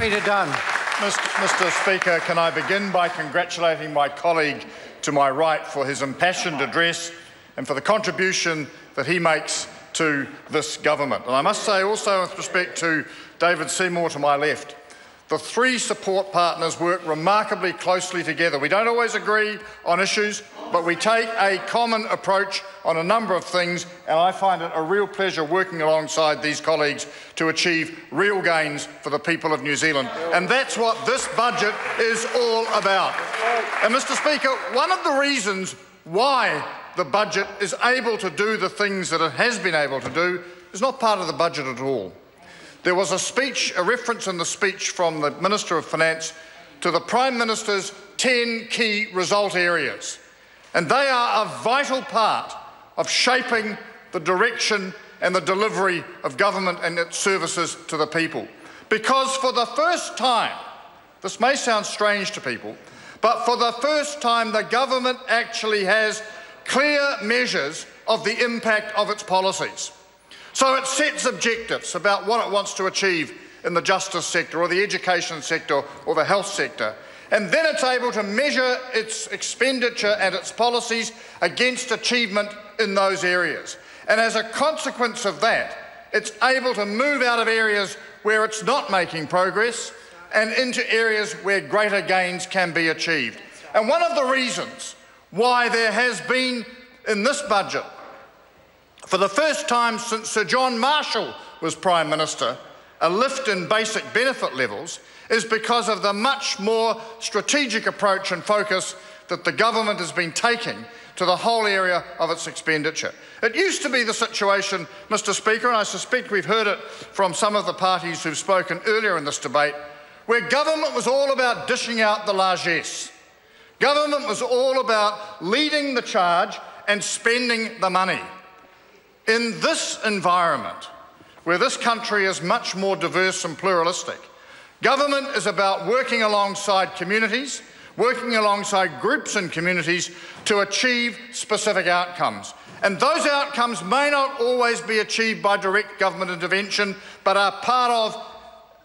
Peter Dunn. Mr. Speaker, can I begin by congratulating my colleague to my right for his impassioned address and for the contribution that he makes to this government. And I must say also, with respect to David Seymour to my left, the three support partners work remarkably closely together. We don't always agree on issues, but we take a common approach on a number of things, and I find it a real pleasure working alongside these colleagues to achieve real gains for the people of New Zealand. And that's what this budget is all about. And Mr. Speaker, one of the reasons why the budget is able to do the things that it has been able to do is not part of the budget at all. There was a reference in the speech from the Minister of Finance to the Prime Minister's 10 key result areas. And they are a vital part of shaping the direction and the delivery of government and its services to the people. Because for the first time, this may sound strange to people, but for the first time the government actually has clear measures of the impact of its policies. So it sets objectives about what it wants to achieve in the justice sector or the education sector or the health sector. And then it's able to measure its expenditure and its policies against achievement in those areas. And as a consequence of that, it's able to move out of areas where it's not making progress and into areas where greater gains can be achieved. And one of the reasons why there has been in this budget, for the first time since Sir John Marshall was Prime Minister, a lift in basic benefit levels is because of the much more strategic approach and focus that the government has been taking to the whole area of its expenditure. It used to be the situation, Mr. Speaker, and I suspect we've heard it from some of the parties who've spoken earlier in this debate, where government was all about dishing out the largesse. Government was all about leading the charge and spending the money. In this environment, where this country is much more diverse and pluralistic, government is about working alongside communities, working alongside groups and communities to achieve specific outcomes. And those outcomes may not always be achieved by direct government intervention, but are part of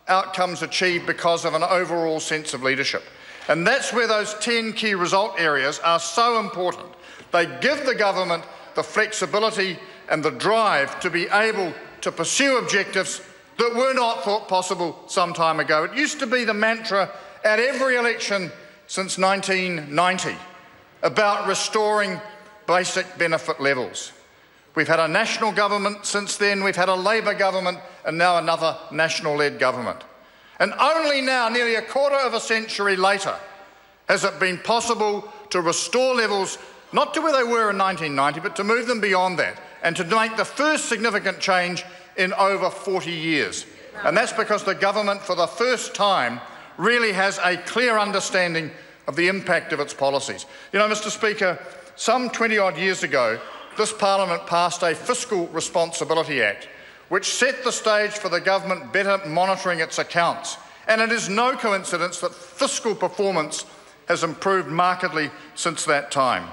outcomes achieved because of an overall sense of leadership. And that's where those 10 key result areas are so important. They give the government the flexibility and the drive to be able to pursue objectives that were not thought possible some time ago. It used to be the mantra at every election since 1990 about restoring basic benefit levels. We've had a national government since then, we've had a Labor government, and now another national-led government. And only now, nearly a quarter of a century later, has it been possible to restore levels not to where they were in 1990, but to move them beyond that, and to make the first significant change in over 40 years. And that's because the government, for the first time, really has a clear understanding of the impact of its policies. You know, Mr. Speaker, some 20-odd years ago, this Parliament passed a Fiscal Responsibility Act, which set the stage for the government better monitoring its accounts. And it is no coincidence that fiscal performance has improved markedly since that time.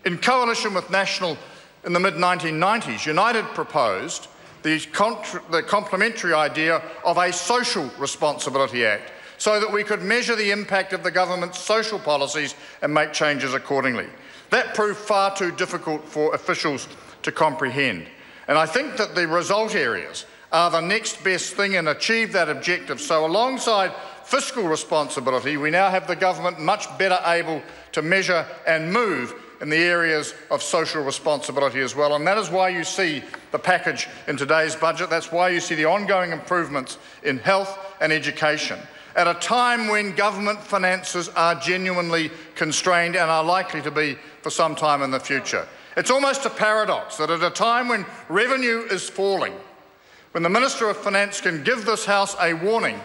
In coalition with National in the mid-1990s, United proposed the complementary idea of a Social Responsibility Act so that we could measure the impact of the government's social policies and make changes accordingly. That proved far too difficult for officials to comprehend. And I think that the result areas are the next best thing and achieve that objective. So alongside fiscal responsibility, we now have the government much better able to measure and move in the areas of social responsibility as well. And that is why you see the package in today's budget. That's why you see the ongoing improvements in health and education at a time when government finances are genuinely constrained and are likely to be for some time in the future. It's almost a paradox that at a time when revenue is falling, when the Minister of Finance can give this House a warning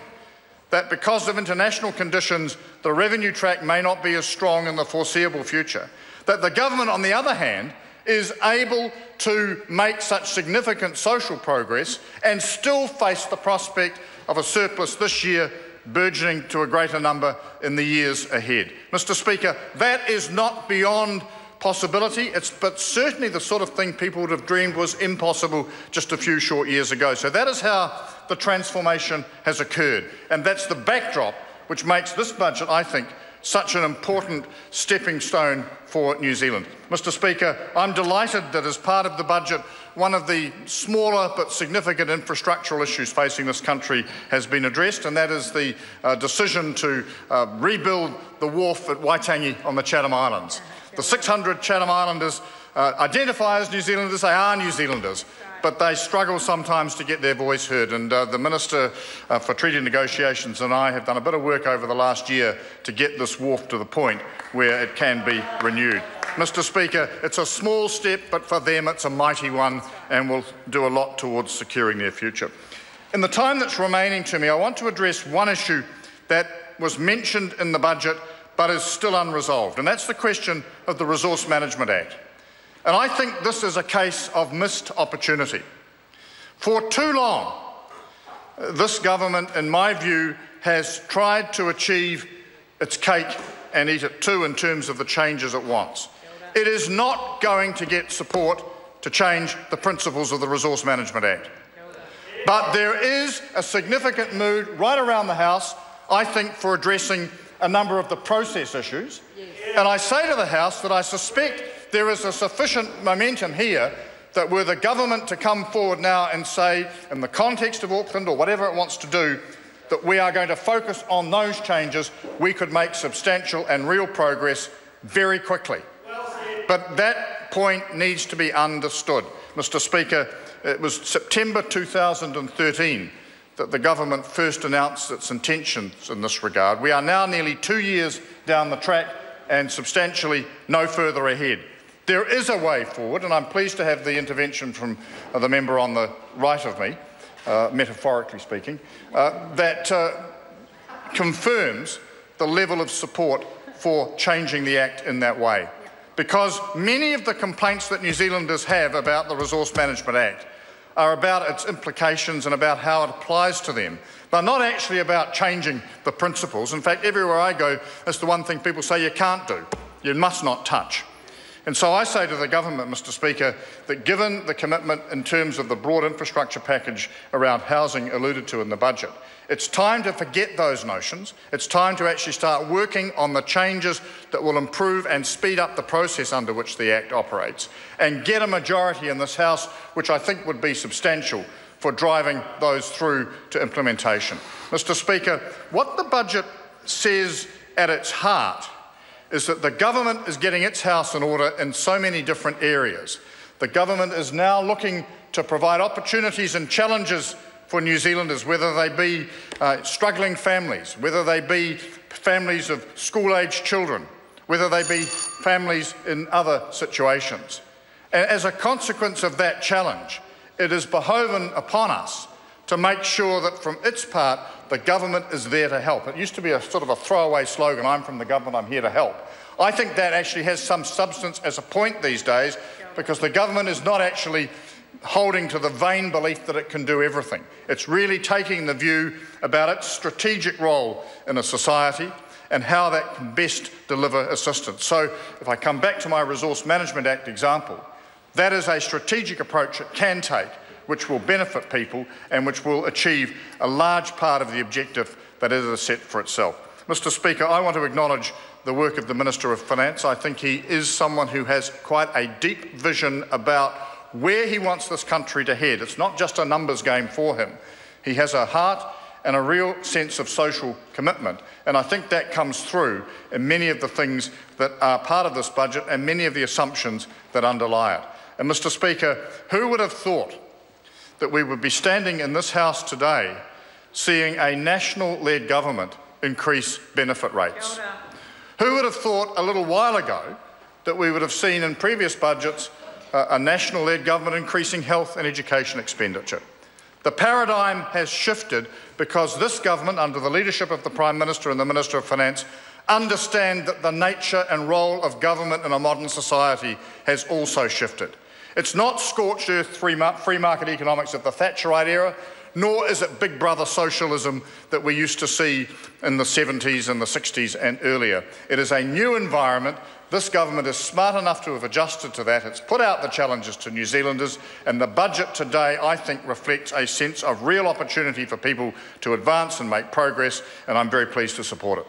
that because of international conditions, the revenue track may not be as strong in the foreseeable future, that the government, on the other hand, is able to make such significant social progress and still face the prospect of a surplus this year, burgeoning to a greater number in the years ahead. Mr. Speaker, that is not beyond possibility, but certainly the sort of thing people would have dreamed was impossible just a few short years ago. So that is how the transformation has occurred. And that's the backdrop which makes this budget, I think, such an important stepping stone for New Zealand. Mr. Speaker, I'm delighted that as part of the budget, one of the smaller but significant infrastructural issues facing this country has been addressed, and that is the decision to rebuild the wharf at Waitangi on the Chatham Islands. The 600 Chatham Islanders identify as New Zealanders, they are New Zealanders, but they struggle sometimes to get their voice heard. And the Minister for Treaty Negotiations and I have done a bit of work over the last year to get this wharf to the point where it can be renewed. Mr. Speaker, it's a small step, but for them it's a mighty one and will do a lot towards securing their future. In the time that's remaining to me, I want to address one issue that was mentioned in the budget but is still unresolved, and that's the question of the Resource Management Act. And I think this is a case of missed opportunity. For too long, this government, in my view, has tried to achieve its cake and eat it too in terms of the changes it wants. It is not going to get support to change the principles of the Resource Management Act. But there is a significant mood right around the House, I think, for addressing a number of the process issues. And I say to the House that I suspect there is a sufficient momentum here that were the government to come forward now and say, in the context of Auckland or whatever it wants to do, that we are going to focus on those changes, we could make substantial and real progress very quickly. But that point needs to be understood. Mr. Speaker, it was September 2013 that the government first announced its intentions in this regard. We are now nearly 2 years down the track and substantially no further ahead. There is a way forward, and I'm pleased to have the intervention from the member on the right of me, metaphorically speaking, that confirms the level of support for changing the Act in that way. Because many of the complaints that New Zealanders have about the Resource Management Act are about its implications and about how it applies to them. They're not actually about changing the principles. In fact, everywhere I go, that's the one thing people say you can't do. You must not touch. And so I say to the government, Mr. Speaker, that given the commitment in terms of the broad infrastructure package around housing alluded to in the budget, it's time to forget those notions. It's time to actually start working on the changes that will improve and speed up the process under which the Act operates and get a majority in this House, which I think would be substantial, for driving those through to implementation. Mr. Speaker, what the budget says at its heart is that the government is getting its house in order in so many different areas. The government is now looking to provide opportunities and challenges for New Zealanders, whether they be struggling families, whether they be families of school-aged children, whether they be families in other situations. And as a consequence of that challenge, it is behoven upon us to make sure that from its part, the government is there to help. It used to be a sort of a throwaway slogan, I'm from the government, I'm here to help. I think that actually has some substance as a point these days, because the government is not actually holding to the vain belief that it can do everything. It's really taking the view about its strategic role in a society and how that can best deliver assistance. So if I come back to my Resource Management Act example, that is a strategic approach it can take, which will benefit people and which will achieve a large part of the objective that it has set for itself. Mr. Speaker, I want to acknowledge the work of the Minister of Finance. I think he is someone who has quite a deep vision about where he wants this country to head. It's not just a numbers game for him. He has a heart and a real sense of social commitment, and I think that comes through in many of the things that are part of this budget and many of the assumptions that underlie it. And Mr. Speaker, who would have thought that we would be standing in this House today seeing a national-led government increase benefit rates? Who would have thought a little while ago that we would have seen in previous budgets a national-led government increasing health and education expenditure? The paradigm has shifted because this government, under the leadership of the Prime Minister and the Minister of Finance, understand that the nature and role of government in a modern society has also shifted. It's not scorched earth free market economics of the Thatcherite era, nor is it big brother socialism that we used to see in the 70s and the 60s and earlier. It is a new environment This government is smart enough to have adjusted to that. It's put out the challenges to New Zealanders, and the budget today, I think, reflects a sense of real opportunity for people to advance and make progress, and I'm very pleased to support it.